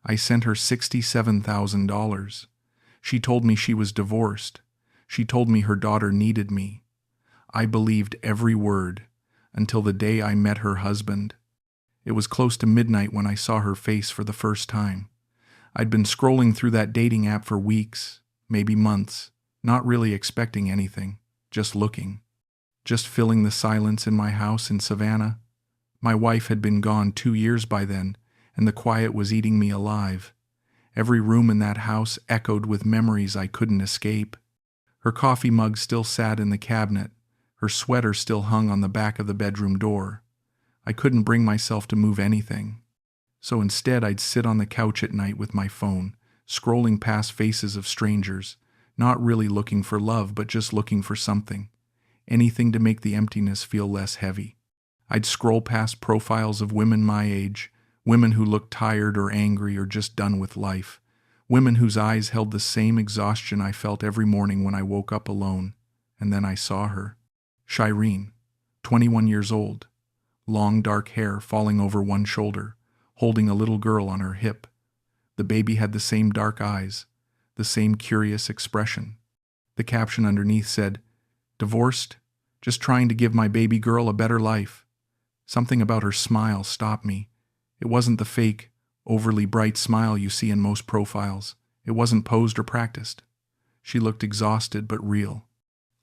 I sent her $67,000. She told me she was divorced. She told me her daughter needed me. I believed every word until the day I met her husband. It was close to midnight when I saw her face for the first time. I'd been scrolling through that dating app for weeks, maybe months, not really expecting anything, just looking, just filling the silence in my house in Savannah. My wife had been gone 2 years by then, and the quiet was eating me alive. Every room in that house echoed with memories I couldn't escape. Her coffee mug still sat in the cabinet. Her sweater still hung on the back of the bedroom door. I couldn't bring myself to move anything. So instead I'd sit on the couch at night with my phone, scrolling past faces of strangers, not really looking for love but just looking for something. Anything to make the emptiness feel less heavy. I'd scroll past profiles of women my age, women who looked tired or angry or just done with life, women whose eyes held the same exhaustion I felt every morning when I woke up alone. And then I saw her. Shyreen, 21 years old, long dark hair falling over one shoulder, holding a little girl on her hip. The baby had the same dark eyes, the same curious expression. The caption underneath said, "Divorced, just trying to give my baby girl a better life." Something about her smile stopped me. It wasn't the fake, overly bright smile you see in most profiles. It wasn't posed or practiced. She looked exhausted but real,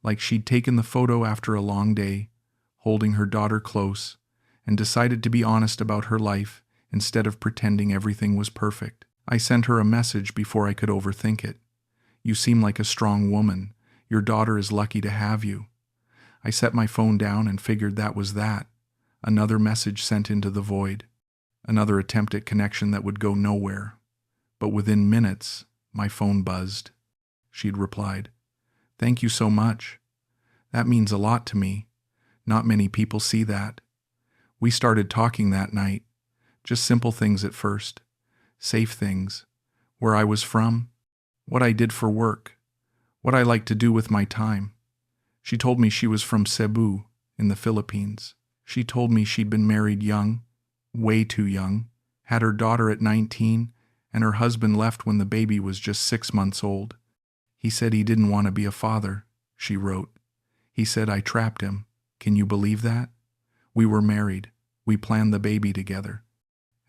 like she'd taken the photo after a long day, holding her daughter close, and decided to be honest about her life instead of pretending everything was perfect. I sent her a message before I could overthink it. "You seem like a strong woman. Your daughter is lucky to have you." I set my phone down and figured that was that. Another message sent into the void. Another attempt at connection that would go nowhere. But within minutes, my phone buzzed. She'd replied, "Thank you so much. That means a lot to me. Not many people see that." We started talking that night. Just simple things at first. Safe things. Where I was from. What I did for work. What I liked to do with my time. She told me she was from Cebu, in the Philippines. She told me she'd been married young, way too young, had her daughter at 19, and her husband left when the baby was just 6 months old. He said he didn't want to be a father, she wrote. He said I trapped him. Can you believe that? We were married. We planned the baby together.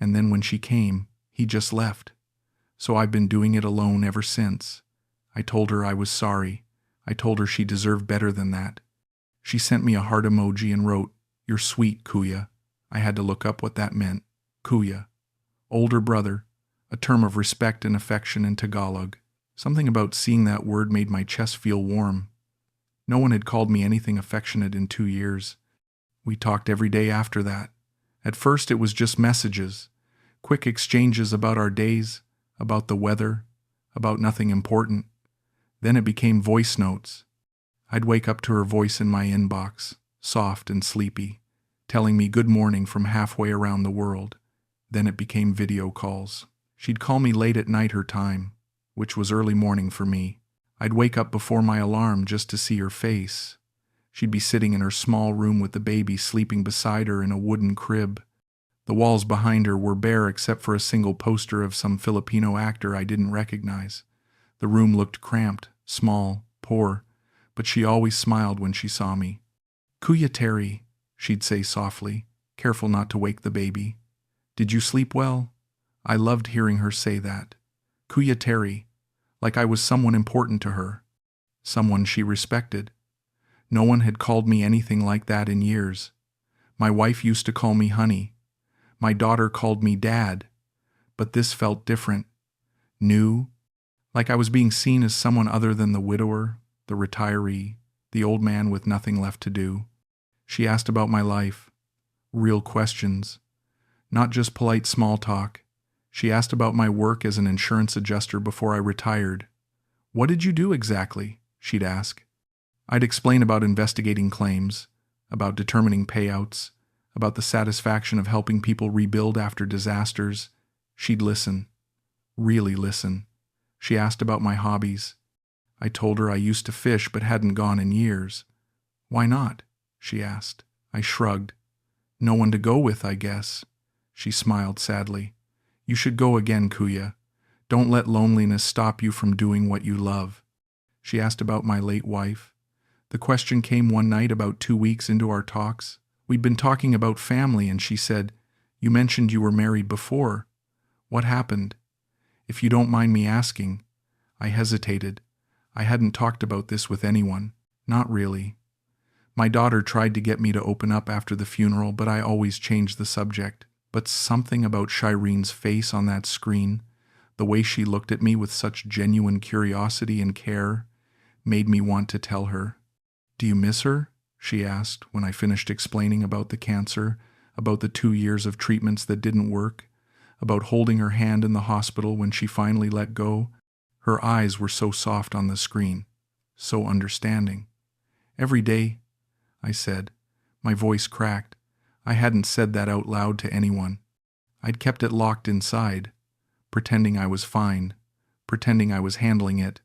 And then when she came, he just left. So I've been doing it alone ever since. I told her I was sorry. I told her she deserved better than that. She sent me a heart emoji and wrote, "You're sweet, Kuya." I had to look up what that meant. Kuya. Older brother, a term of respect and affection in Tagalog. Something about seeing that word made my chest feel warm. No one had called me anything affectionate in 2 years. We talked every day after that. At first it was just messages, quick exchanges about our days, about the weather, about nothing important. Then it became voice notes. I'd wake up to her voice in my inbox, soft and sleepy, telling me good morning from halfway around the world. Then it became video calls. She'd call me late at night her time, which was early morning for me. I'd wake up before my alarm just to see her face. She'd be sitting in her small room with the baby sleeping beside her in a wooden crib. The walls behind her were bare except for a single poster of some Filipino actor I didn't recognize. The room looked cramped, small, poor, but she always smiled when she saw me. "Kuya Terry," she'd say softly, careful not to wake the baby. "Did you sleep well?" I loved hearing her say that. Kuya Terry, like I was someone important to her, someone she respected. No one had called me anything like that in years. My wife used to call me honey. My daughter called me dad. But this felt different. New. Like I was being seen as someone other than the widower, the retiree, the old man with nothing left to do. She asked about my life. Real questions. Not just polite small talk. She asked about my work as an insurance adjuster before I retired. "What did you do exactly?" she'd ask. I'd explain about investigating claims, about determining payouts, about the satisfaction of helping people rebuild after disasters. She'd listen. Really listen. She asked about my hobbies. I told her I used to fish but hadn't gone in years. "Why not?" she asked. I shrugged. "No one to go with, I guess." She smiled sadly. You should go again, Kuya. Don't let loneliness stop you from doing what you love. She asked about my late wife. The question came one night about 2 weeks into our talks. We'd been talking about family and she said, "You mentioned you were married before. What happened?" If you don't mind me asking. I hesitated. I hadn't talked about this with anyone. Not really. My daughter tried to get me to open up after the funeral, but I always changed the subject. But something about Shyreen's face on that screen, the way she looked at me with such genuine curiosity and care, made me want to tell her. "Do you miss her?" she asked when I finished explaining about the cancer, about the 2 years of treatments that didn't work, about holding her hand in the hospital when she finally let go. Her eyes were so soft on the screen, so understanding. "Every day," I said. My voice cracked. I hadn't said that out loud to anyone. I'd kept it locked inside, pretending I was fine, pretending I was handling it,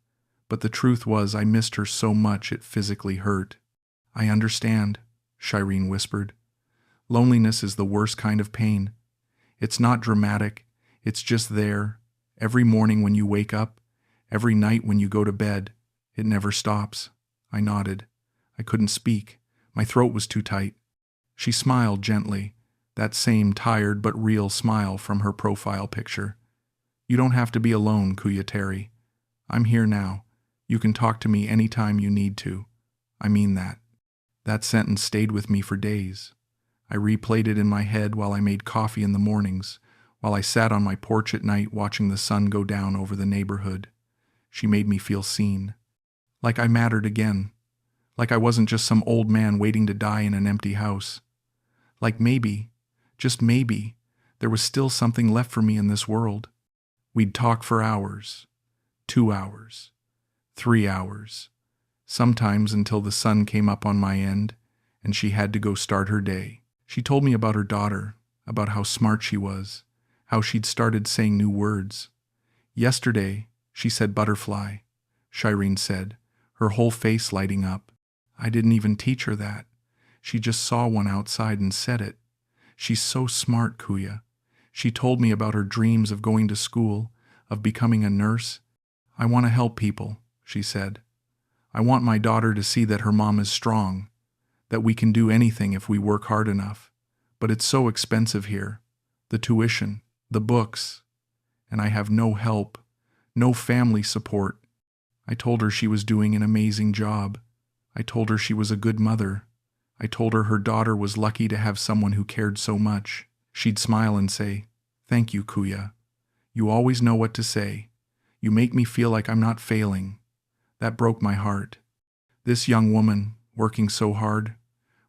but the truth was I missed her so much it physically hurt. "I understand," Shyreen whispered. "Loneliness is the worst kind of pain. It's not dramatic, it's just there, every morning when you wake up, every night when you go to bed. It never stops." I nodded. I couldn't speak. My throat was too tight. She smiled gently, that same tired but real smile from her profile picture. "You don't have to be alone, Kuya Terry. I'm here now. You can talk to me anytime you need to. I mean that." That sentence stayed with me for days. I replayed it in my head while I made coffee in the mornings, while I sat on my porch at night watching the sun go down over the neighborhood. She made me feel seen. Like I mattered again. Like I wasn't just some old man waiting to die in an empty house. Like maybe, just maybe, there was still something left for me in this world. We'd talk for hours, 2 hours, 3 hours, sometimes until the sun came up on my end and she had to go start her day. She told me about her daughter, about how smart she was, how she'd started saying new words. "Yesterday, she said butterfly," Shyreen said, her whole face lighting up. "I didn't even teach her that. She just saw one outside and said it. She's so smart, Kuya. She told me about her dreams of going to school, of becoming a nurse. I want to help people," she said. "I want my daughter to see that her mom is strong, that we can do anything if we work hard enough. But it's so expensive here. The tuition, the books, and I have no help, no family support." I told her she was doing an amazing job. I told her she was a good mother. I told her her daughter was lucky to have someone who cared so much. She'd smile and say, "Thank you, Kuya. You always know what to say. You make me feel like I'm not failing." That broke my heart. This young woman, working so hard,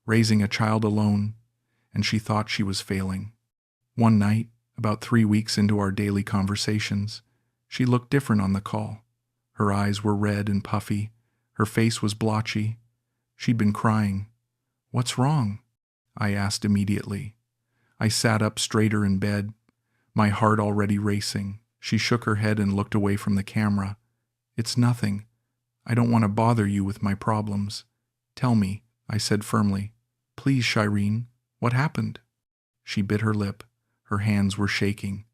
raising a child alone, and she thought she was failing. One night, about 3 weeks into our daily conversations, she looked different on the call. Her eyes were red and puffy. Her face was blotchy. She'd been crying. "What's wrong?" I asked immediately. I sat up straighter in bed, my heart already racing. She shook her head and looked away from the camera. "It's nothing. I don't want to bother you with my problems. Tell me," I said firmly. "Please, Shyreen, what happened?" She bit her lip. Her hands were shaking.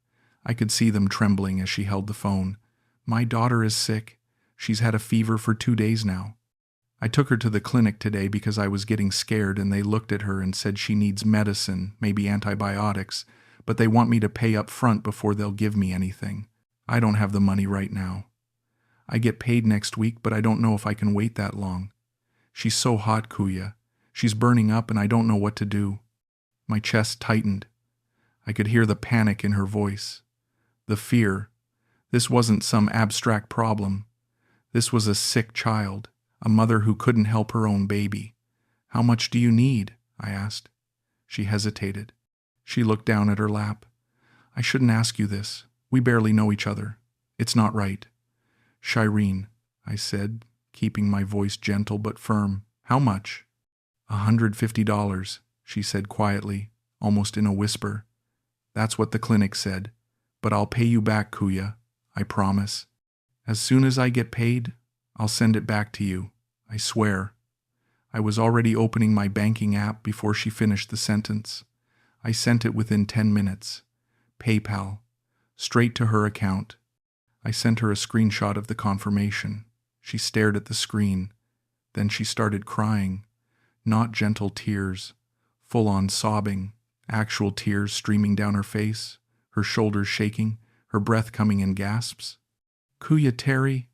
I could see them trembling as she held the phone. "My daughter is sick. She's had a fever for 2 days now. I took her to the clinic today because I was getting scared and they looked at her and said she needs medicine, maybe antibiotics, but they want me to pay up front before they'll give me anything. I don't have the money right now. I get paid next week, but I don't know if I can wait that long. She's so hot, Kuya. She's burning up and I don't know what to do." My chest tightened. I could hear the panic in her voice. The fear. This wasn't some abstract problem. This was a sick child, a mother who couldn't help her own baby. "How much do you need?" I asked. She hesitated. She looked down at her lap. "I shouldn't ask you this. We barely know each other. It's not right." "Shyreen," I said, keeping my voice gentle but firm. "How much?" $150, she said quietly, almost in a whisper. "That's what the clinic said. But I'll pay you back, Kuya. I promise. As soon as I get paid, I'll send it back to you. I swear." I was already opening my banking app before she finished the sentence. I sent it within 10 minutes. PayPal. straight to her account. I sent her a screenshot of the confirmation. She stared at the screen. Then she started crying. Not gentle tears, full-on sobbing, actual tears streaming down her face, her shoulders shaking, her breath coming in gasps. "Kuya Terry,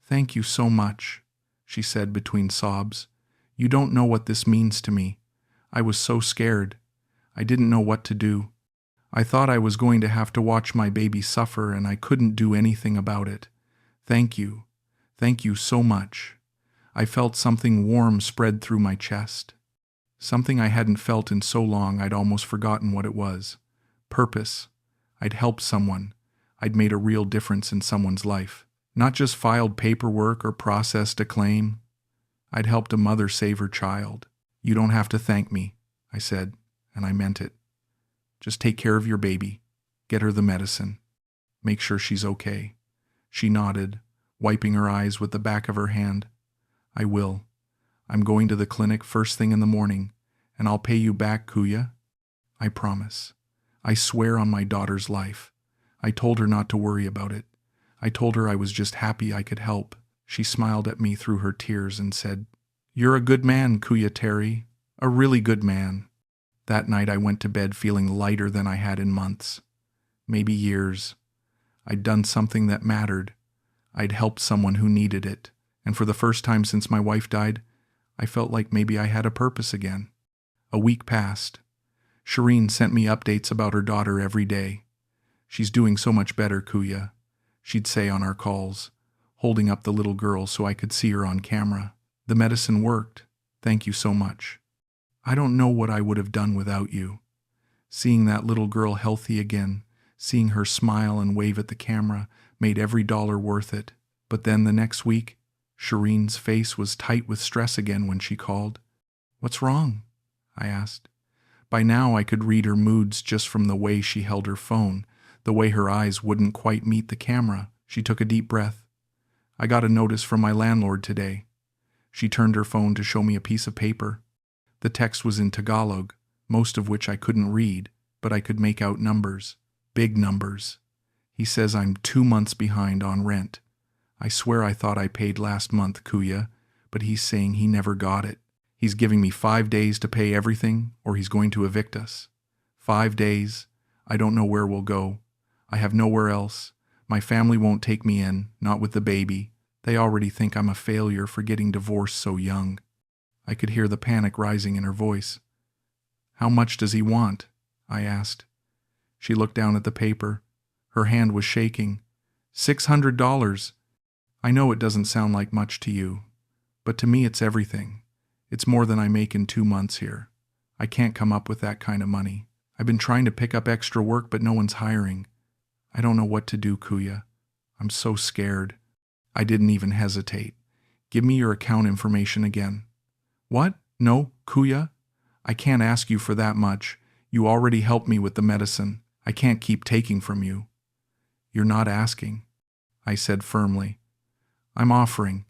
thank you so much," she said between sobs. "You don't know what this means to me. I was so scared. I didn't know what to do. I thought I was going to have to watch my baby suffer and I couldn't do anything about it. Thank you. Thank you so much." I felt something warm spread through my chest. Something I hadn't felt in so long I'd almost forgotten what it was. Purpose. I'd helped someone. I'd made a real difference in someone's life. Not just filed paperwork or processed a claim. I'd helped a mother save her child. "You don't have to thank me," I said, and I meant it. "Just take care of your baby. Get her the medicine. Make sure she's okay." She nodded, wiping her eyes with the back of her hand. "I will. I'm going to the clinic first thing in the morning, and I'll pay you back, Kuya. I promise. I swear on my daughter's life." I told her not to worry about it. I told her I was just happy I could help. She smiled at me through her tears and said, "You're a good man, Kuya Terry. A really good man." That night I went to bed feeling lighter than I had in months. Maybe years. I'd done something that mattered. I'd helped someone who needed it. And for the first time since my wife died, I felt like maybe I had a purpose again. A week passed. Shyreen sent me updates about her daughter every day. "She's doing so much better, Kuya," she'd say on our calls, holding up the little girl so I could see her on camera. "The medicine worked. Thank you so much. I don't know what I would have done without you." Seeing that little girl healthy again, seeing her smile and wave at the camera, made every dollar worth it. But then the next week, Shyreen's face was tight with stress again when she called. "What's wrong?" I asked. By now I could read her moods just from the way she held her phone, the way her eyes wouldn't quite meet the camera. She took a deep breath. "I got a notice from my landlord today." She turned her phone to show me a piece of paper. The text was in Tagalog, most of which I couldn't read, but I could make out numbers. Big numbers. He says I'm 2 months behind on rent. I swear I thought I paid last month, Kuya, but he's saying he never got it. He's giving me 5 days to pay everything, or he's going to evict us. 5 days. I don't know where we'll go. I have nowhere else. My family won't take me in, not with the baby. They already think I'm a failure for getting divorced so young. I could hear the panic rising in her voice. "How much does he want?" I asked. She looked down at the paper. Her hand was shaking. $600. I know it doesn't sound like much to you, but to me it's everything. It's more than I make in 2 months here. I can't come up with that kind of money. I've been trying to pick up extra work, but no one's hiring. I don't know what to do, Kuya. I'm so scared." I didn't even hesitate. "Give me your account information again." "What? No, Kuya. I can't ask you for that much. You already helped me with the medicine. I can't keep taking from you." "You're not asking," I said firmly. "I'm offering.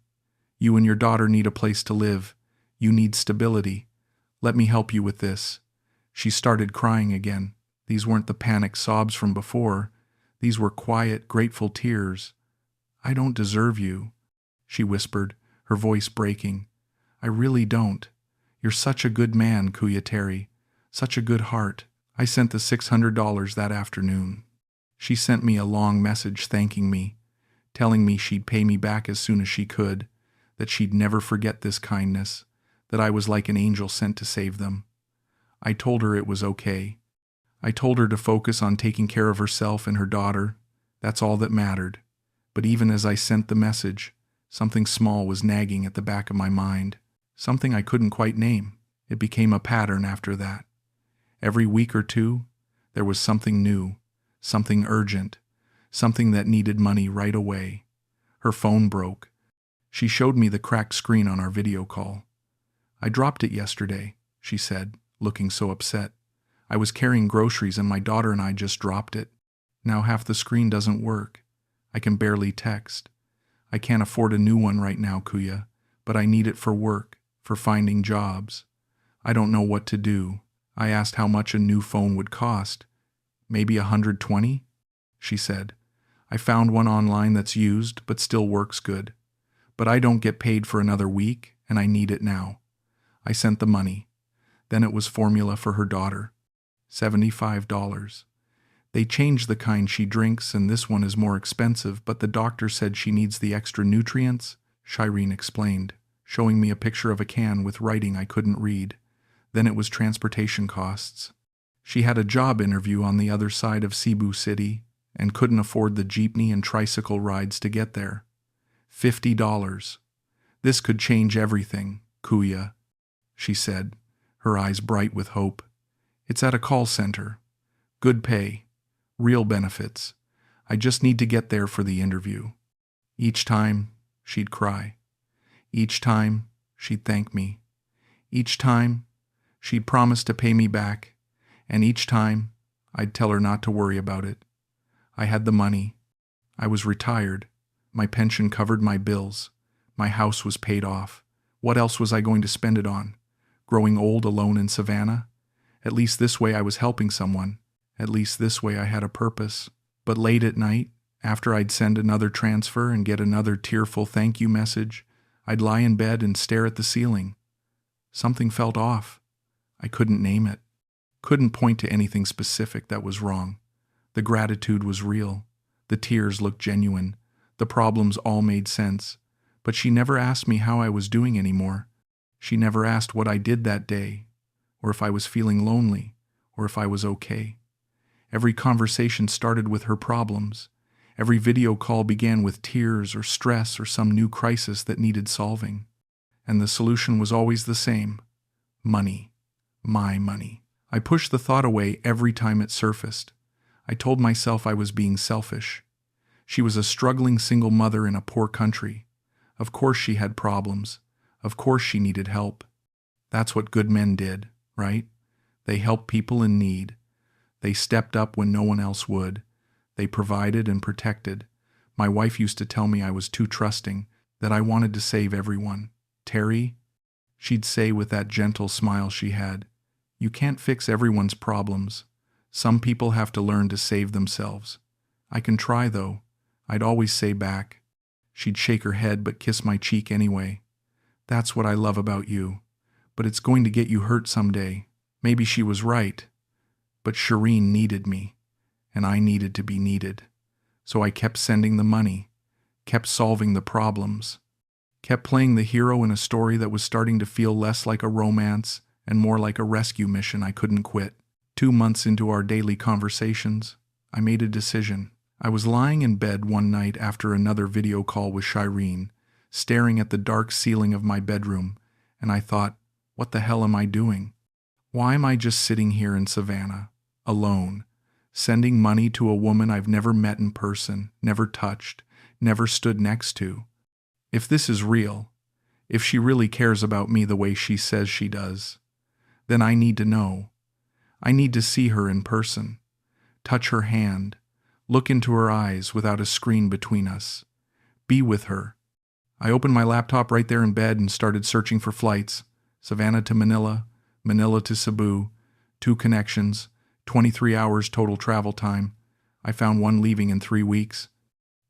You and your daughter need a place to live. You need stability. Let me help you with this." She started crying again. These weren't the panicked sobs from before. These were quiet, grateful tears. "I don't deserve you," she whispered, her voice breaking. "I really don't. You're such a good man, Kuya Terry. Such a good heart." I sent the $600 that afternoon. She sent me a long message thanking me, telling me she'd pay me back as soon as she could, that she'd never forget this kindness, that I was like an angel sent to save them. I told her it was okay. I told her to focus on taking care of herself and her daughter. That's all that mattered. But even as I sent the message, something small was nagging at the back of my mind, something I couldn't quite name. It became a pattern after that. Every week or two, there was something new, something urgent, something that needed money right away. Her phone broke. She showed me the cracked screen on our video call. "I dropped it yesterday," she said, looking so upset. "I was carrying groceries and my daughter and I just dropped it. Now half the screen doesn't work. I can barely text. I can't afford a new one right now, Kuya, but I need it for work, for finding jobs. I don't know what to do." I asked how much a new phone would cost. "Maybe $120? she said. I found one online that's used but still works good. But I don't get paid for another week, and I need it now. I sent the money. Then it was formula for her daughter. $75. They changed the kind she drinks, and this one is more expensive, but the doctor said she needs the extra nutrients, Shyreen explained, showing me a picture of a can with writing I couldn't read. Then it was transportation costs. She had a job interview on the other side of Cebu City and couldn't afford the jeepney and tricycle rides to get there. $50. This could change everything, Kuya, she said, her eyes bright with hope. It's at a call center. Good pay. Real benefits. I just need to get there for the interview. Each time, she'd cry. Each time, she'd thank me. Each time, she'd promise to pay me back. And each time, I'd tell her not to worry about it. I had the money. I was retired. My pension covered my bills. My house was paid off. What else was I going to spend it on? Growing old alone in Savannah? At least this way I was helping someone. At least this way I had a purpose. But late at night, after I'd send another transfer and get another tearful thank you message, I'd lie in bed and stare at the ceiling. Something felt off. I couldn't name it. Couldn't point to anything specific that was wrong. The gratitude was real. The tears looked genuine. The problems all made sense. But she never asked me how I was doing anymore. She never asked what I did that day, or if I was feeling lonely, or if I was okay. Every conversation started with her problems. Every video call began with tears or stress or some new crisis that needed solving. And the solution was always the same. Money. My money. I pushed the thought away every time it surfaced. I told myself I was being selfish. She was a struggling single mother in a poor country. Of course she had problems. Of course she needed help. That's what good men did, right? They helped people in need. They stepped up when no one else would. They provided and protected. My wife used to tell me I was too trusting, that I wanted to save everyone. Terry, she'd say with that gentle smile she had, you can't fix everyone's problems. Some people have to learn to save themselves. I can try, though. I'd always say back. She'd shake her head but kiss my cheek anyway. That's what I love about you. But it's going to get you hurt someday. Maybe she was right. But Shyreen needed me, and I needed to be needed. So I kept sending the money, kept solving the problems, kept playing the hero in a story that was starting to feel less like a romance and more like a rescue mission I couldn't quit. 2 months into our daily conversations, I made a decision. I was lying in bed one night after another video call with Shyreen, staring at the dark ceiling of my bedroom, and I thought, what the hell am I doing? Why am I just sitting here in Savannah, alone, sending money to a woman I've never met in person, never touched, never stood next to? If this is real, if she really cares about me the way she says she does, then I need to know. I need to see her in person, touch her hand, look into her eyes without a screen between us, be with her. I opened my laptop right there in bed and started searching for flights. Savannah to Manila, Manila to Cebu, 2 connections, 23 hours total travel time. I found one leaving in 3 weeks.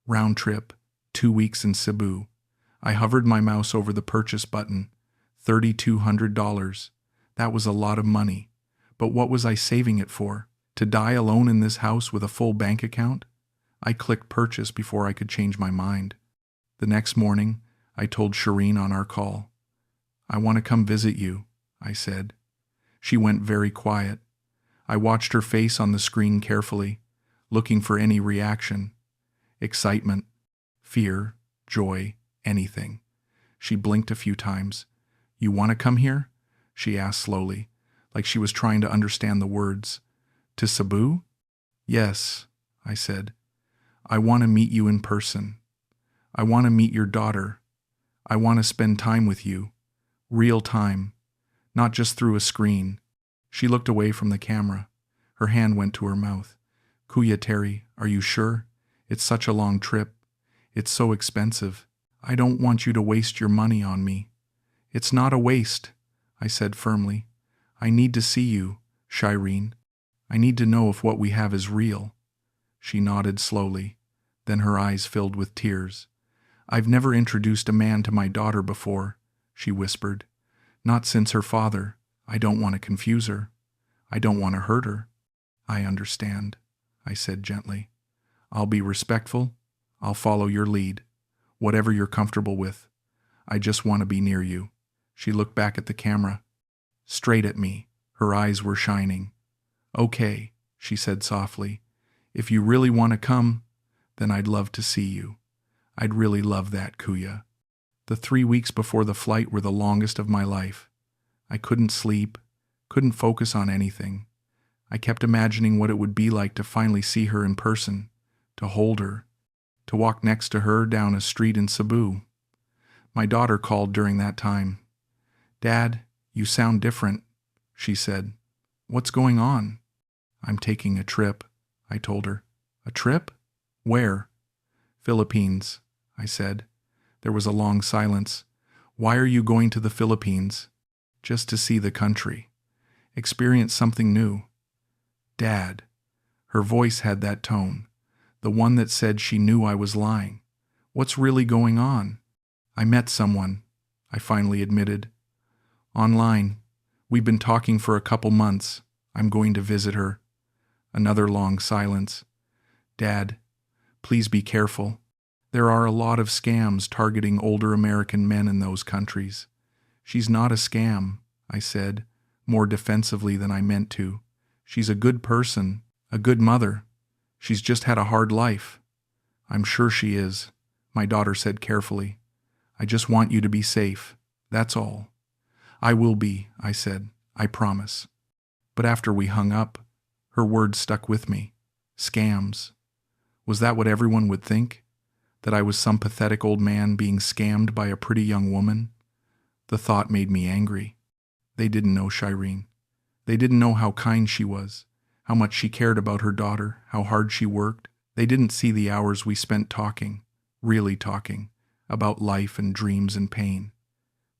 Round trip, 2 weeks in Cebu. I hovered my mouse over the purchase button. $3,200. That was a lot of money. But what was I saving it for? To die alone in this house with a full bank account? I clicked purchase before I could change my mind. The next morning, I told Shyreen on our call. I want to come visit you, I said. She went very quiet. I watched her face on the screen carefully, looking for any reaction. Excitement, fear, joy, anything. She blinked a few times. You want to come here? She asked slowly, like she was trying to understand the words. To Cebu? Yes, I said. I want to meet you in person. I want to meet your daughter. I want to spend time with you. Real time. Not just through a screen. She looked away from the camera. Her hand went to her mouth. Kuya Terry, are you sure? It's such a long trip. It's so expensive. I don't want you to waste your money on me. It's not a waste, I said firmly. I need to see you, Shyreen. I need to know if what we have is real. She nodded slowly. Then her eyes filled with tears. I've never introduced a man to my daughter before, she whispered. Not since her father. I don't want to confuse her. I don't want to hurt her. I understand, I said gently. I'll be respectful. I'll follow your lead. Whatever you're comfortable with. I just want to be near you. She looked back at the camera. Straight at me. Her eyes were shining. Okay, she said softly. If you really want to come, then I'd love to see you. I'd really love that, Kuya. The 3 weeks before the flight were the longest of my life. I couldn't sleep, couldn't focus on anything. I kept imagining what it would be like to finally see her in person, to hold her, to walk next to her down a street in Cebu. My daughter called during that time. Dad, you sound different, she said. What's going on? I'm taking a trip, I told her. A trip? Where? Philippines, I said. There was a long silence. Why are you going to the Philippines? Just to see the country. Experience something new. Dad. Her voice had that tone, the one that said she knew I was lying. What's really going on? I met someone, I finally admitted. Online. We've been talking for a couple months. I'm going to visit her. Another long silence. Dad, please be careful. There are a lot of scams targeting older American men in those countries. She's not a scam, I said, more defensively than I meant to. She's a good person, a good mother. She's just had a hard life. I'm sure she is, my daughter said carefully. I just want you to be safe. That's all. I will be, I said. I promise. But after we hung up, her words stuck with me. Scams. Was that what everyone would think? That I was some pathetic old man being scammed by a pretty young woman? The thought made me angry. They didn't know Shyreen. They didn't know how kind she was, how much she cared about her daughter, how hard she worked. They didn't see the hours we spent talking, really talking, about life and dreams and pain.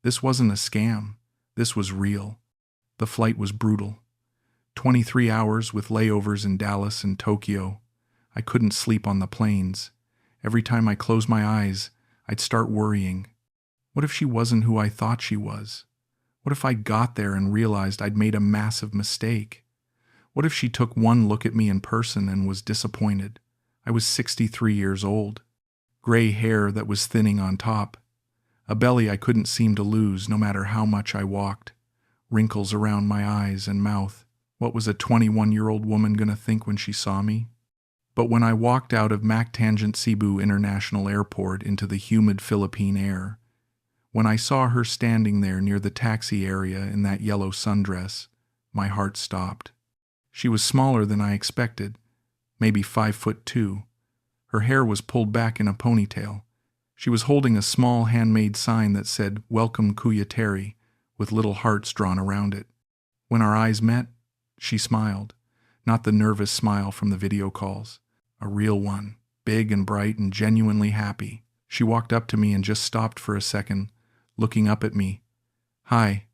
This wasn't a scam. This was real. The flight was brutal. 23 hours with layovers in Dallas and Tokyo. I couldn't sleep on the planes. Every time I closed my eyes, I'd start worrying. What if she wasn't who I thought she was? What if I got there and realized I'd made a massive mistake? What if she took one look at me in person and was disappointed? I was 63 years old. Gray hair that was thinning on top. A belly I couldn't seem to lose no matter how much I walked. Wrinkles around my eyes and mouth. What was a 21-year-old woman going to think when she saw me? But when I walked out of Mac Tangent Cebu International Airport into the humid Philippine air, when I saw her standing there near the taxi area in that yellow sundress, my heart stopped. She was smaller than I expected, maybe 5'2". Her hair was pulled back in a ponytail. She was holding a small handmade sign that said, "Welcome Kuya Terry," with little hearts drawn around it. When our eyes met, she smiled, not the nervous smile from the video calls, a real one, big and bright and genuinely happy. She walked up to me and just stopped for a second, looking up at me. "Hi,"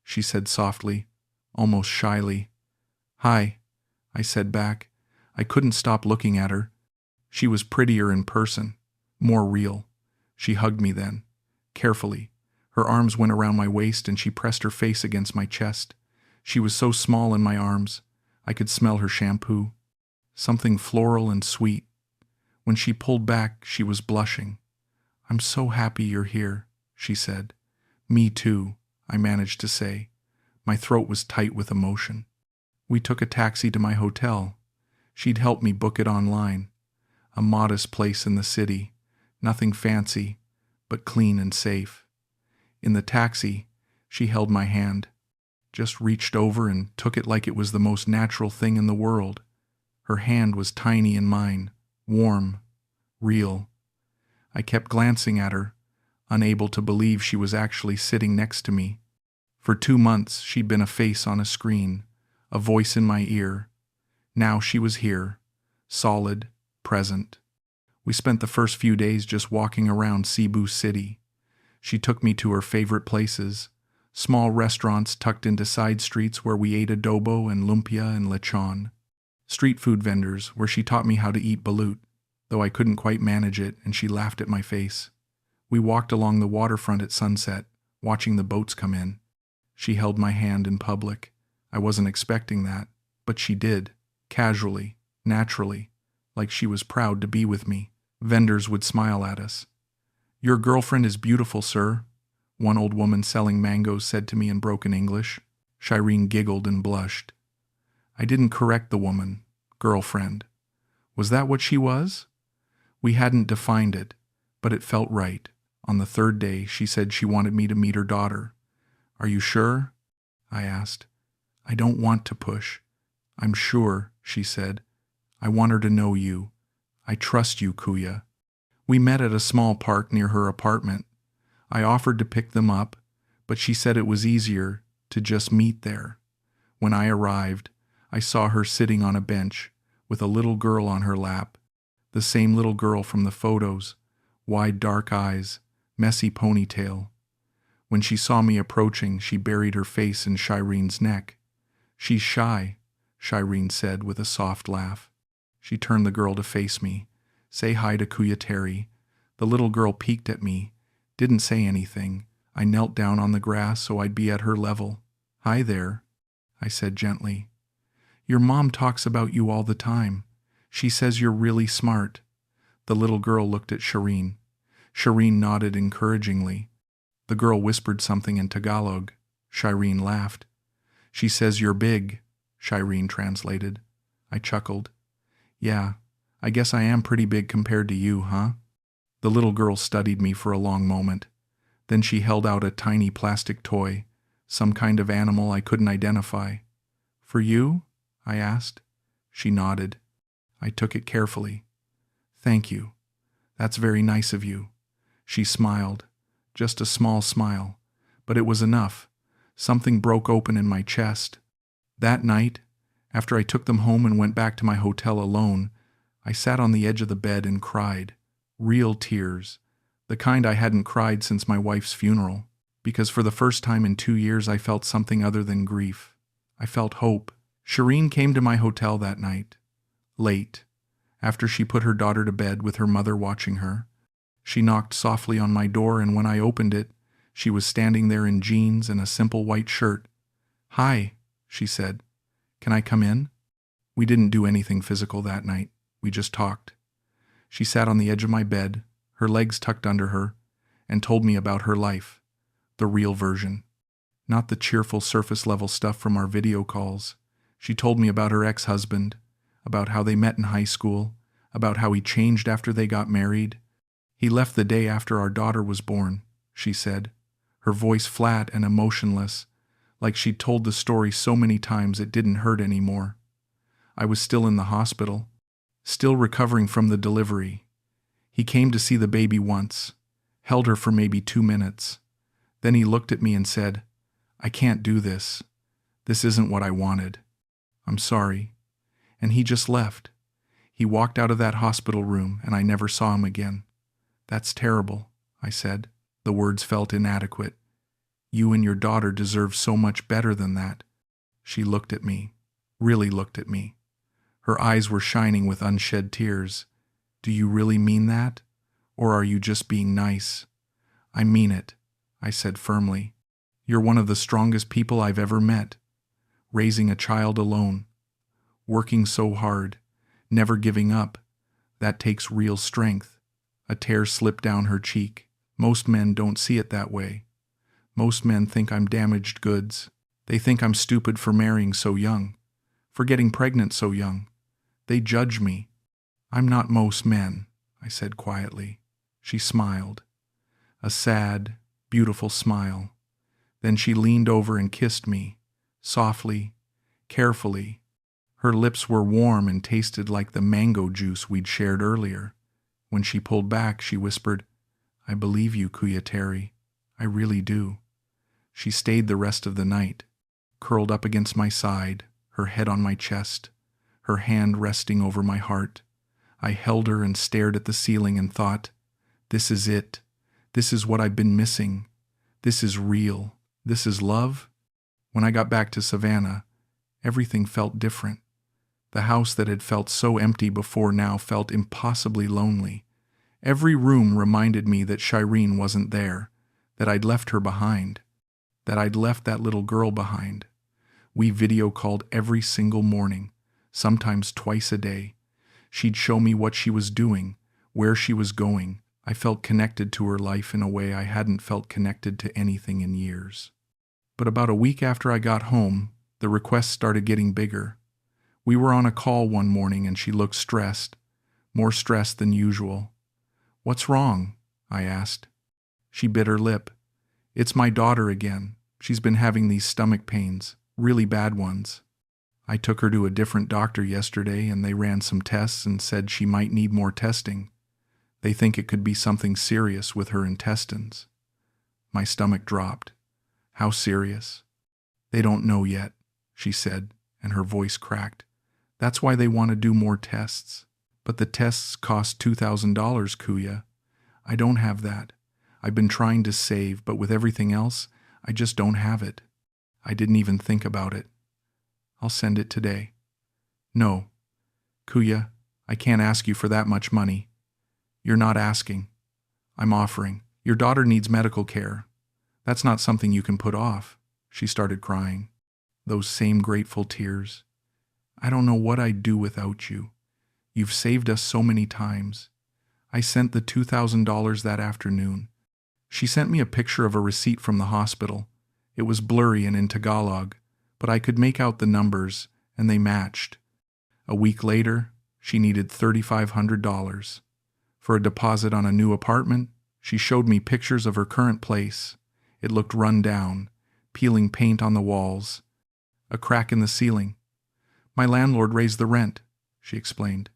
she said softly, almost shyly. "Hi," I said back. I couldn't stop looking at her. She was prettier in person, more real. She hugged me then, carefully. Her arms went around my waist and she pressed her face against my chest. She was so small in my arms, I could smell her shampoo. Something floral and sweet. When she pulled back, she was blushing. "I'm so happy you're here," she said. "Me too," I managed to say. My throat was tight with emotion. We took a taxi to my hotel. She'd helped me book it online. A modest place in the city, nothing fancy, but clean and safe. In the taxi, she held my hand, just reached over and took it like it was the most natural thing in the world. Her hand was tiny in mine, warm, real. I kept glancing at her, unable to believe she was actually sitting next to me. For 2 months, she'd been a face on a screen, a voice in my ear. Now she was here, solid, present. We spent the first few days just walking around Cebu City. She took me to her favorite places, small restaurants tucked into side streets where we ate adobo and lumpia and lechon. Street food vendors, where she taught me how to eat balut, though I couldn't quite manage it, and she laughed at my face. We walked along the waterfront at sunset, watching the boats come in. She held my hand in public. I wasn't expecting that, but she did, casually, naturally, like she was proud to be with me. Vendors would smile at us. "Your girlfriend is beautiful, sir," one old woman selling mangoes said to me in broken English. Shyreen giggled and blushed. I didn't correct the woman. Girlfriend. Was that what she was? We hadn't defined it, but it felt right. On the third day, she said she wanted me to meet her daughter. "Are you sure?" I asked. "I don't want to push." "I'm sure," she said. "I want her to know you. I trust you, Kuya." We met at a small park near her apartment. I offered to pick them up, but she said it was easier to just meet there. When I arrived, I saw her sitting on a bench with a little girl on her lap, the same little girl from the photos, wide dark eyes, messy ponytail. When she saw me approaching, she buried her face in Shyreen's neck. "She's shy," Shyreen said with a soft laugh. She turned the girl to face me. "Say hi to Kuya Terry." The little girl peeked at me, didn't say anything. I knelt down on the grass so I'd be at her level. "Hi there," I said gently. "Your mom talks about you all the time. She says you're really smart." The little girl looked at Shyreen. Shyreen nodded encouragingly. The girl whispered something in Tagalog. Shyreen laughed. "She says you're big," Shyreen translated. I chuckled. "Yeah, I guess I am pretty big compared to you, huh?" The little girl studied me for a long moment. Then she held out a tiny plastic toy, some kind of animal I couldn't identify. "For you?" I asked. She nodded. I took it carefully. "Thank you. That's very nice of you." She smiled, just a small smile, but it was enough. Something broke open in my chest. That night, after I took them home and went back to my hotel alone, I sat on the edge of the bed and cried. Real tears. The kind I hadn't cried since my wife's funeral. Because for the first time in 2 years I felt something other than grief. I felt hope. Shyreen came to my hotel that night. Late. After she put her daughter to bed with her mother watching her. She knocked softly on my door, and when I opened it, she was standing there in jeans and a simple white shirt. "Hi," she said. "Can I come in?" We didn't do anything physical that night. We just talked. She sat on the edge of my bed, her legs tucked under her, and told me about her life. The real version. Not the cheerful surface-level stuff from our video calls. She told me about her ex-husband, about how they met in high school, about how he changed after they got married. "He left the day after our daughter was born," she said, her voice flat and emotionless, like she'd told the story so many times it didn't hurt anymore. I was still in the hospital, still recovering from the delivery. He came to see the baby once, held her for maybe 2 minutes. Then he looked at me and said, "I can't do this. This isn't what I wanted. I'm sorry." And he just left. He walked out of that hospital room and I never saw him again. "That's terrible," I said. The words felt inadequate. "You and your daughter deserve so much better than that." She looked at me, really looked at me. Her eyes were shining with unshed tears. "Do you really mean that? Or are you just being nice?" "I mean it," I said firmly. "You're one of the strongest people I've ever met. Raising a child alone. Working so hard. Never giving up. That takes real strength." A tear slipped down her cheek. "Most men don't see it that way. Most men think I'm damaged goods. They think I'm stupid for marrying so young, for getting pregnant so young. They judge me." "I'm not most men," I said quietly. She smiled. A sad, beautiful smile. Then she leaned over and kissed me, softly, carefully. Her lips were warm and tasted like the mango juice we'd shared earlier. When she pulled back, she whispered, "I believe you, Kuya Terry. I really do." She stayed the rest of the night, curled up against my side, her head on my chest, her hand resting over my heart. I held her and stared at the ceiling and thought, this is it. This is what I've been missing. This is real. This is love. When I got back to Savannah, everything felt different. The house that had felt so empty before now felt impossibly lonely. Every room reminded me that Shyreen wasn't there, that I'd left her behind, that I'd left that little girl behind. We video called every single morning, sometimes twice a day. She'd show me what she was doing, where she was going. I felt connected to her life in a way I hadn't felt connected to anything in years. But about a week after I got home, the requests started getting bigger. We were on a call one morning and she looked stressed, more stressed than usual. "What's wrong?" I asked. She bit her lip. "It's my daughter again. She's been having these stomach pains, really bad ones. I took her to a different doctor yesterday and they ran some tests and said she might need more testing. They think it could be something serious with her intestines." My stomach dropped. "How serious?" "They don't know yet," she said, and her voice cracked. "That's why they want to do more tests. But the tests cost $2,000, Kuya. I don't have that. I've been trying to save, but with everything else, I just don't have it. I didn't even think about it. I'll send it today." "No, Kuya, I can't ask you for that much money." "You're not asking. I'm offering. Your daughter needs medical care. That's not something you can put off." She started crying. Those same grateful tears. "I don't know what I'd do without you. You've saved us so many times." I sent the $2,000 that afternoon. She sent me a picture of a receipt from the hospital. It was blurry and in Tagalog, but I could make out the numbers, and they matched. A week later, she needed $3,500. For a deposit on a new apartment, she showed me pictures of her current place. It looked run down, peeling paint on the walls, a crack in the ceiling. "My landlord raised the rent," she explained.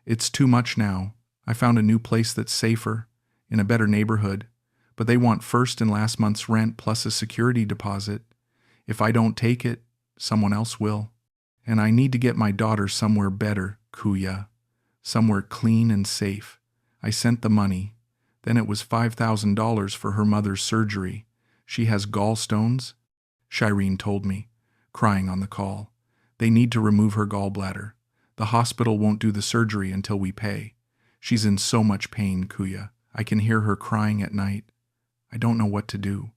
"It's too much now. I found a new place that's safer, in a better neighborhood, but they want first and last month's rent plus a security deposit. If I don't take it, someone else will. And I need to get my daughter somewhere better, Kuya, somewhere clean and safe." I sent the money. Then it was $5,000 for her mother's surgery. She has gallstones, Shyreen told me, crying on the call. They need to remove her gallbladder. The hospital won't do the surgery until we pay. She's in so much pain, Kuya. I can hear her crying at night. I don't know what to do.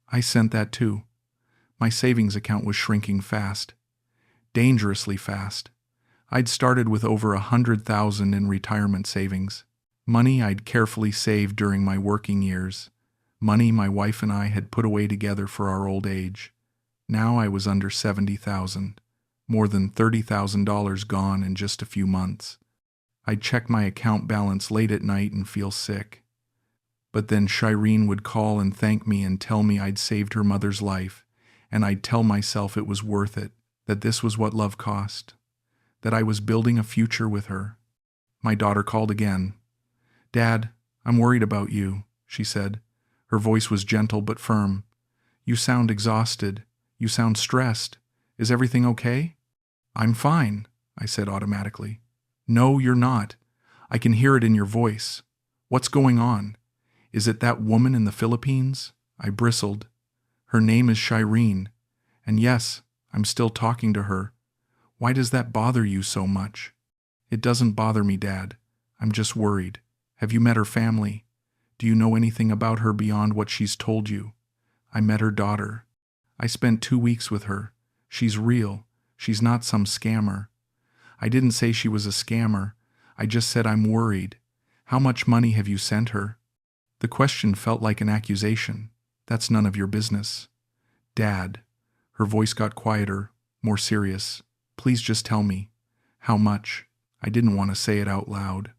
I sent that too. My savings account was shrinking fast. Dangerously fast. I'd started with over 100,000 in retirement savings. Money I'd carefully saved during my working years. Money my wife and I had put away together for our old age. Now I was under 70,000. More than $30,000 gone in just a few months. I'd check my account balance late at night and feel sick. But then Shyreen would call and thank me and tell me I'd saved her mother's life, and I'd tell myself it was worth it, that this was what love cost, that I was building a future with her. My daughter called again. "Dad, I'm worried about you," she said. Her voice was gentle but firm. "You sound exhausted. You sound stressed. Is everything okay?" "I'm fine," I said automatically. "No, you're not. I can hear it in your voice. What's going on? Is it that woman in the Philippines?" I bristled. "Her name is Shyreen. And yes, I'm still talking to her. Why does that bother you so much?" "It doesn't bother me, Dad. I'm just worried. Have you met her family? Do you know anything about her beyond what she's told you?" "I met her daughter. I spent 2 weeks with her. She's real. She's not some scammer." "I didn't say she was a scammer. I just said I'm worried. How much money have you sent her?" The question felt like an accusation. "That's none of your business." "Dad," her voice got quieter, more serious. "Please just tell me. How much?" I didn't want to say it out loud.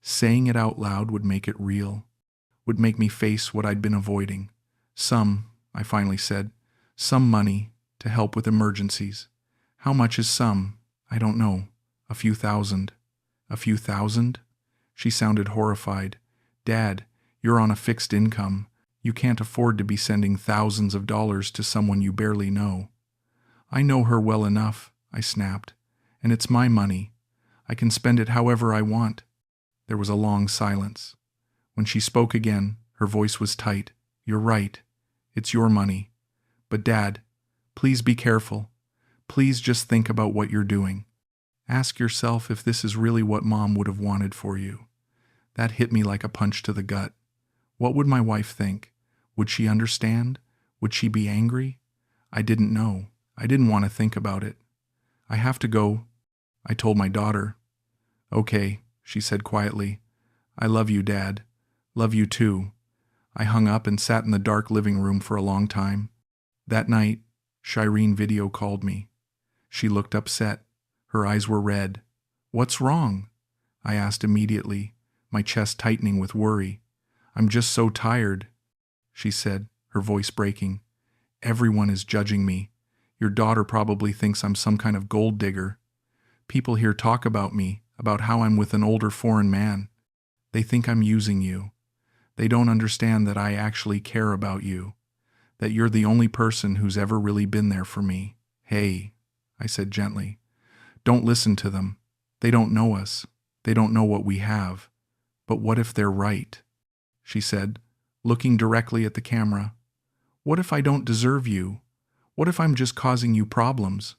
Saying it out loud would make it real, would make me face what I'd been avoiding. "Some," I finally said. "Some money to help with emergencies." "How much is some?" "I don't know. A few thousand." "A few thousand?" She sounded horrified. "Dad, you're on a fixed income. You can't afford to be sending thousands of dollars to someone you barely know." "I know her well enough," I snapped. "And it's my money. I can spend it however I want." There was a long silence. When she spoke again, her voice was tight. "You're right. It's your money. But Dad, please be careful. Please just think about what you're doing." Ask yourself if this is really what mom would have wanted for you. That hit me like a punch to the gut. What would my wife think? Would she understand? Would she be angry? I didn't know. I didn't want to think about it. I have to go, I told my daughter. Okay, she said quietly. I love you, Dad. Love you too. I hung up and sat in the dark living room for a long time. That night, Shyreen video called me. She looked upset. Her eyes were red. What's wrong? I asked immediately, my chest tightening with worry. I'm just so tired, she said, her voice breaking. Everyone is judging me. Your daughter probably thinks I'm some kind of gold digger. People here talk about me, about how I'm with an older foreign man. They think I'm using you. They don't understand that I actually care about you, that you're the only person who's ever really been there for me. Hey, I said gently, don't listen to them. They don't know us. They don't know what we have. But what if they're right? She said, looking directly at the camera. What if I don't deserve you? What if I'm just causing you problems?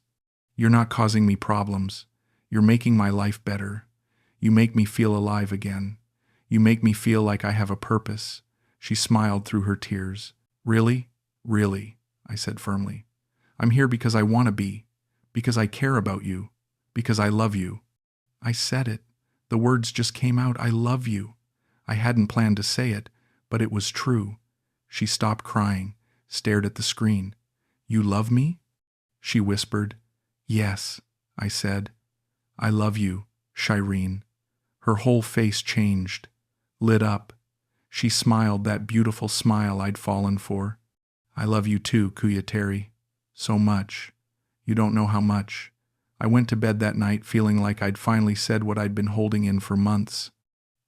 You're not causing me problems. You're making my life better. You make me feel alive again. You make me feel like I have a purpose. She smiled through her tears. Really? Really, I said firmly. I'm here because I want to be, because I care about you, because I love you. I said it. The words just came out. I love you. I hadn't planned to say it, but it was true. She stopped crying, stared at the screen. You love me? She whispered. Yes, I said. I love you, Shyreen. Her whole face changed, lit up. She smiled that beautiful smile I'd fallen for. I love you too, Kuyateri. So much. You don't know how much. I went to bed that night feeling like I'd finally said what I'd been holding in for months.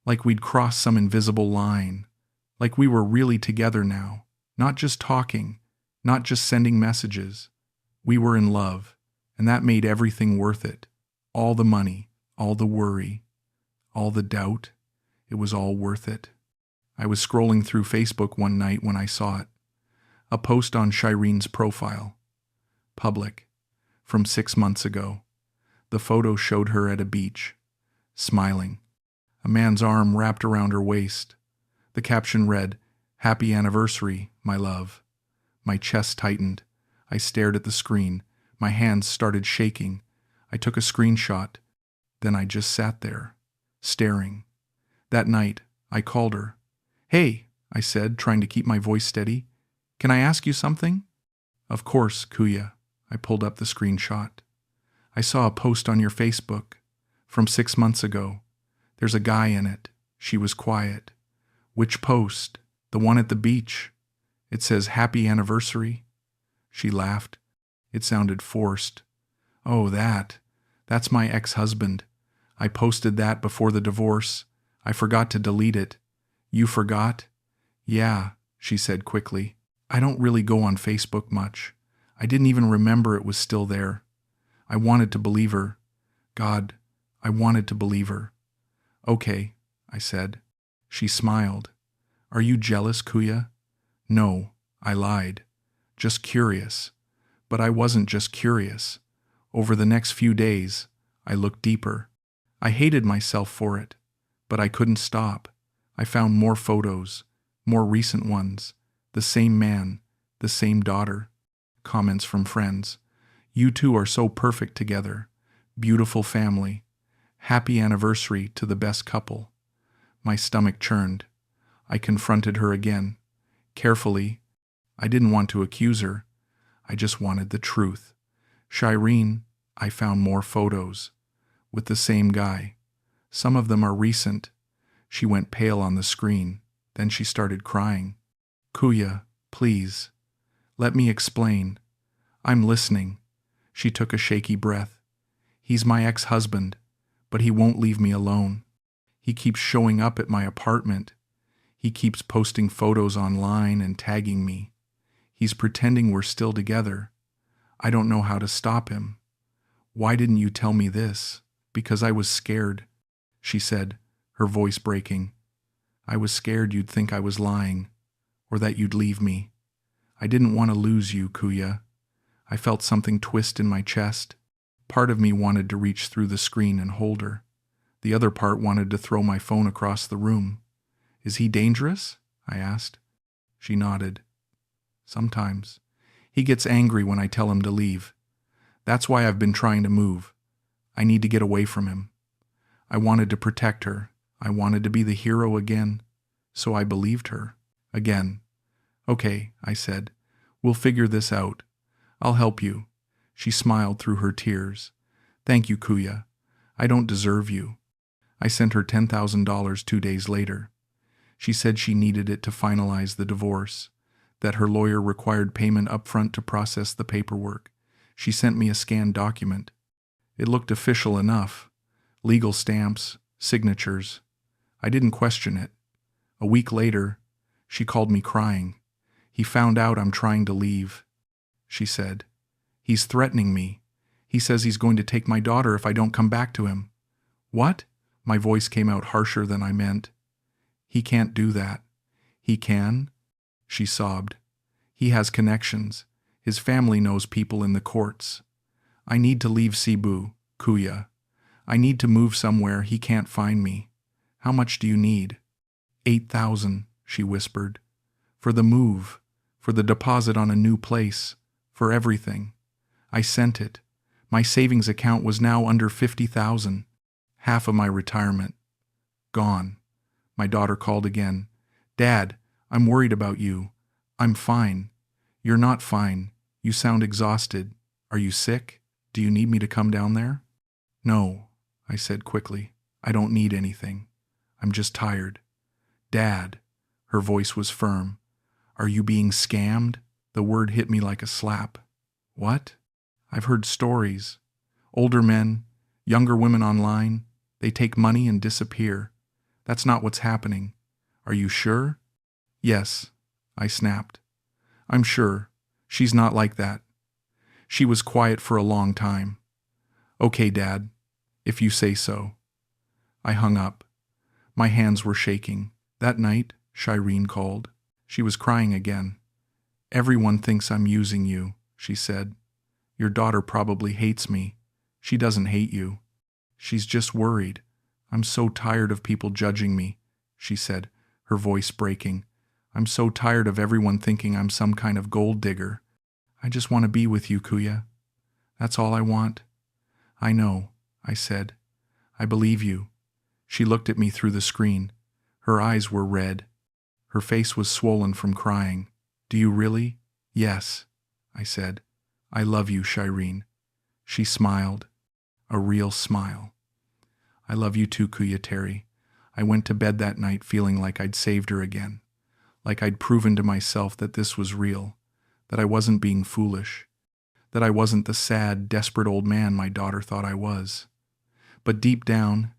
Like we'd crossed some invisible line. Like we were really together now. Not just talking. Not just sending messages. We were in love. And that made everything worth it. All the money. All the worry. All the doubt. It was all worth it. I was scrolling through Facebook one night when I saw it. A post on Shyreen's profile. Public. From 6 months ago. The photo showed her at a beach, smiling. A man's arm wrapped around her waist. The caption read, Happy anniversary, my love. My chest tightened. I stared at the screen. My hands started shaking. I took a screenshot. Then I just sat there, staring. That night, I called her. Hey, I said, trying to keep my voice steady. Can I ask you something? Of course, Kuya. I pulled up the screenshot. I saw a post on your Facebook from 6 months ago. There's a guy in it. She was quiet. Which post? The one at the beach. It says happy anniversary. She laughed. It sounded forced. Oh, that's my ex-husband. I posted that before the divorce. I forgot to delete it. You forgot? Yeah, she said quickly. I don't really go on Facebook much. I didn't even remember it was still there. I wanted to believe her. God, I wanted to believe her. Okay, I said. She smiled. Are you jealous, Kuya? No, I lied. Just curious. But I wasn't just curious. Over the next few days, I looked deeper. I hated myself for it, but I couldn't stop. I found more photos, more recent ones. The same man, the same daughter. Comments from friends. You two are so perfect together. Beautiful family. Happy anniversary to the best couple. My stomach churned. I confronted her again. Carefully. I didn't want to accuse her. I just wanted the truth. Shyreen, I found more photos. With the same guy. Some of them are recent. She went pale on the screen. Then she started crying. Kuya, please. Let me explain. I'm listening. She took a shaky breath. He's my ex-husband, but he won't leave me alone. He keeps showing up at my apartment. He keeps posting photos online and tagging me. He's pretending we're still together. I don't know how to stop him. Why didn't you tell me this? Because I was scared, she said, her voice breaking. I was scared you'd think I was lying, or that you'd leave me. I didn't want to lose you, Kuya. I felt something twist in my chest. Part of me wanted to reach through the screen and hold her. The other part wanted to throw my phone across the room. "Is he dangerous?" I asked. She nodded. "Sometimes. He gets angry when I tell him to leave. That's why I've been trying to move. I need to get away from him." I wanted to protect her. I wanted to be the hero again. So I believed her. Again. "Okay," I said. "We'll figure this out. I'll help you." She smiled through her tears. "Thank you, Kuya. I don't deserve you." I sent her $10,000 2 days later. She said she needed it to finalize the divorce, that her lawyer required payment upfront to process the paperwork. She sent me a scanned document. It looked official enough. Legal stamps, signatures. I didn't question it. A week later, she called me crying. "He found out I'm trying to leave," she said. "He's threatening me. He says he's going to take my daughter if I don't come back to him." "What?" My voice came out harsher than I meant. "He can't do that." "He can?" She sobbed. "He has connections. His family knows people in the courts. I need to leave Cebu, Kuya. I need to move somewhere he can't find me. How much do you need?" 8,000, she whispered. "For the move, for the deposit on a new place, for everything." I sent it. My savings account was now under 50,000, half of my retirement. Gone. My daughter called again. "Dad, I'm worried about you." "I'm fine." "You're not fine. You sound exhausted. Are you sick? Do you need me to come down there?" "No," I said quickly. "I don't need anything. I'm just tired." "Dad," her voice was firm. "Are you being scammed?" The word hit me like a slap. "What?" "I've heard stories. Older men, younger women online, they take money and disappear. That's not what's happening. Are you sure?" "Yes," I snapped. "I'm sure. She's not like that." She was quiet for a long time. "Okay, Dad, if you say so." I hung up. My hands were shaking. That night, Shyreen called. She was crying again. "Everyone thinks I'm using you," she said. "Your daughter probably hates me. She doesn't hate you. She's just worried. I'm so tired of people judging me," she said, her voice breaking. "I'm so tired of everyone thinking I'm some kind of gold digger. I just want to be with you, Kuya. That's all I want." "I know," I said. "I believe you." She looked at me through the screen. Her eyes were red. Her face was swollen from crying. "Do you really?" "Yes," I said. "I love you, Shyreen." She smiled. A real smile. "I love you too, Kuya Terry." I went to bed that night feeling like I'd saved her again. Like I'd proven to myself that this was real. That I wasn't being foolish. That I wasn't the sad, desperate old man my daughter thought I was. But deep down,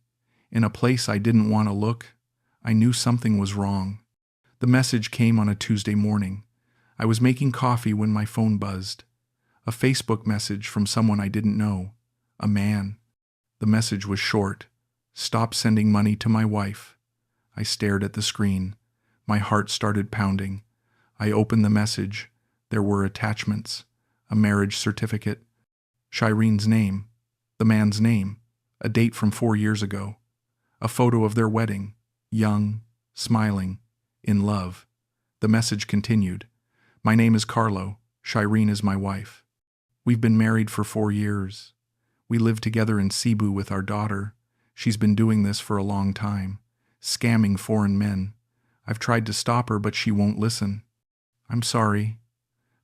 in a place I didn't want to look, I knew something was wrong. The message came on a Tuesday morning. I was making coffee when my phone buzzed. A Facebook message from someone I didn't know. A man. The message was short. "Stop sending money to my wife." I stared at the screen. My heart started pounding. I opened the message. There were attachments. A marriage certificate. Shyreen's name. The man's name. A date from 4 years ago. A photo of their wedding. Young, smiling, in love. The message continued. "My name is Carlo. Shyreen is my wife. We've been married for 4 years. We live together in Cebu with our daughter. She's been doing this for a long time. Scamming foreign men. I've tried to stop her, but she won't listen. I'm sorry.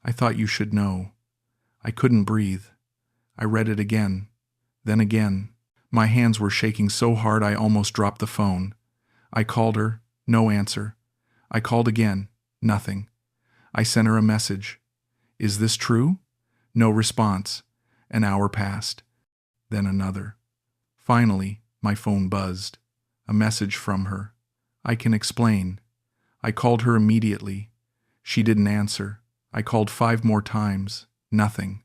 I thought you should know." I couldn't breathe. I read it again. Then again. My hands were shaking so hard I almost dropped the phone. I called her. No answer. I called again. Nothing. I sent her a message. "Is this true?" No response. An hour passed. Then another. Finally, my phone buzzed. A message from her. "I can explain." I called her immediately. She didn't answer. I called 5 more times. Nothing.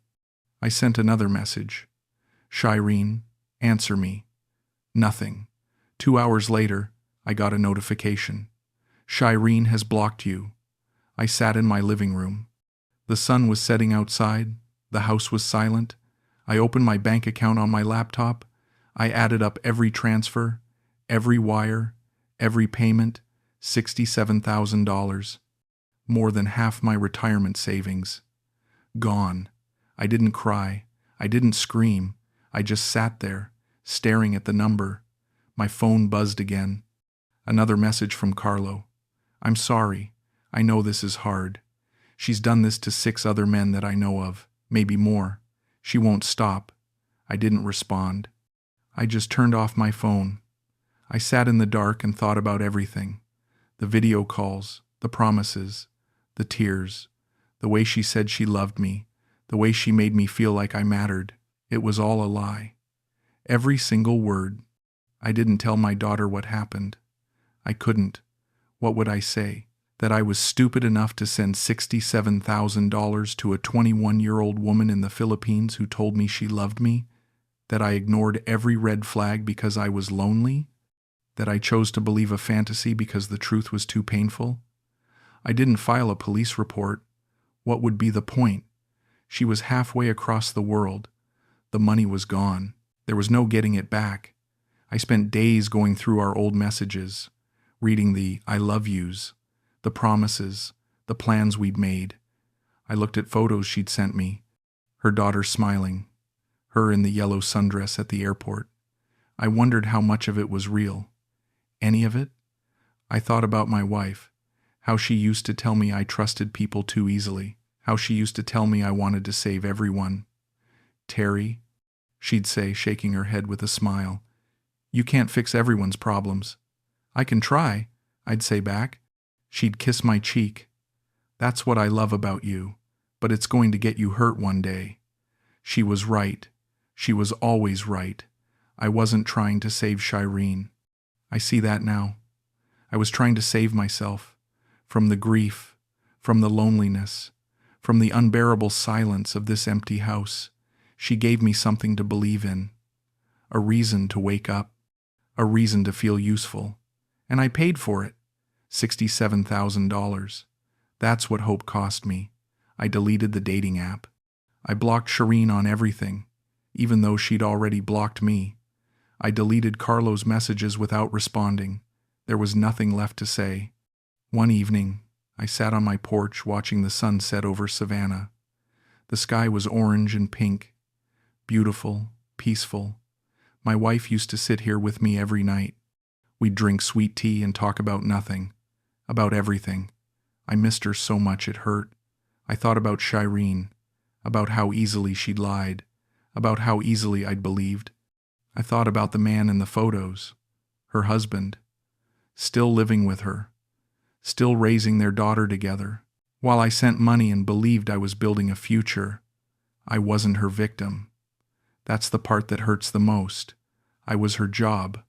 I sent another message. "Shyreen, answer me." Nothing. 2 hours later, I got a notification. "Shyreen has blocked you." I sat in my living room. The sun was setting outside. The house was silent. I opened my bank account on my laptop. I added up every transfer, every wire, every payment, $67,000. More than half my retirement savings. Gone. I didn't cry. I didn't scream. I just sat there, staring at the number. My phone buzzed again. Another message from Carlo. I'm sorry. I know this is hard. She's done this to 6 other men that I know of, maybe more. She won't stop. I didn't respond. I just turned off my phone. I sat in the dark and thought about everything. The video calls, the promises, the tears, the way she said she loved me, the way she made me feel like I mattered. It was all a lie. Every single word. I didn't tell my daughter what happened. I couldn't. What would I say? That I was stupid enough to send $67,000 to a 21-year-old woman in the Philippines who told me she loved me? That I ignored every red flag because I was lonely? That I chose to believe a fantasy because the truth was too painful? I didn't file a police report. What would be the point? She was halfway across the world. The money was gone. There was no getting it back. I spent days going through our old messages, reading the I love yous, the promises, the plans we'd made. I looked at photos she'd sent me, her daughter smiling, her in the yellow sundress at the airport. I wondered how much of it was real. Any of it? I thought about my wife, how she used to tell me I trusted people too easily, how she used to tell me I wanted to save everyone. Terry, she'd say, shaking her head with a smile, you can't fix everyone's problems. I can try, I'd say back. She'd kiss my cheek. That's what I love about you, but it's going to get you hurt one day. She was right. She was always right. I wasn't trying to save Shyreen. I see that now. I was trying to save myself from the grief, from the loneliness, from the unbearable silence of this empty house. She gave me something to believe in, a reason to wake up, a reason to feel useful. And I paid for it. $67,000. That's what hope cost me. I deleted the dating app. I blocked Shyreen on everything, even though she'd already blocked me. I deleted Carlo's messages without responding. There was nothing left to say. One evening, I sat on my porch watching the sun set over Savannah. The sky was orange and pink, beautiful, peaceful. My wife used to sit here with me every night. We'd drink sweet tea and talk about nothing, about everything. I missed her so much it hurt. I thought about Shyreen, about how easily she'd lied, about how easily I'd believed. I thought about the man in the photos, her husband, still living with her, still raising their daughter together. While I sent money and believed I was building a future, I wasn't her victim. That's the part that hurts the most. I was her job,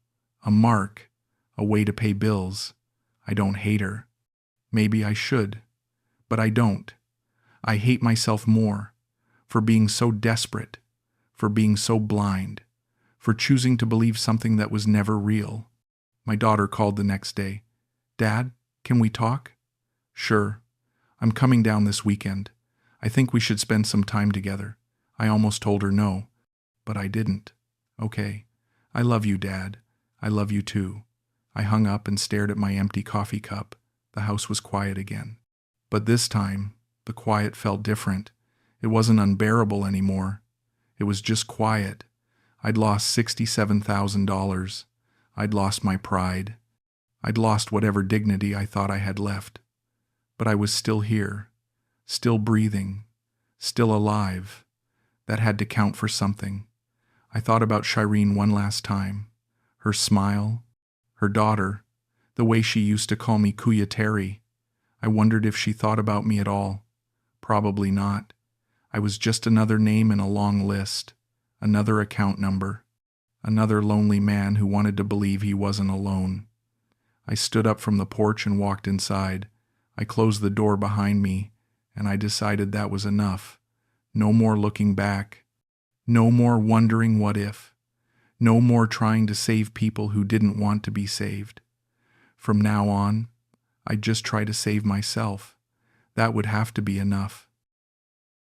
a mark, a way to pay bills. I don't hate her. Maybe I should, but I don't. I hate myself more for being so desperate, for being so blind, for choosing to believe something that was never real. My daughter called the next day. Dad, can we talk? Sure. I'm coming down this weekend. I think we should spend some time together. I almost told her no, but I didn't. Okay. I love you, Dad. I love you too. I hung up and stared at my empty coffee cup. The house was quiet again. But this time, the quiet felt different. It wasn't unbearable anymore. It was just quiet. I'd lost $67,000. I'd lost my pride. I'd lost whatever dignity I thought I had left. But I was still here, still breathing, still alive. That had to count for something. I thought about Shyreen one last time. Her smile, her daughter, the way she used to call me Kuya Terry. I wondered if she thought about me at all. Probably not. I was just another name in a long list, another account number, another lonely man who wanted to believe he wasn't alone. I stood up from the porch and walked inside. I closed the door behind me, and I decided that was enough. No more looking back. No more wondering what if. No more trying to save people who didn't want to be saved. From now on, I'd just try to save myself. That would have to be enough.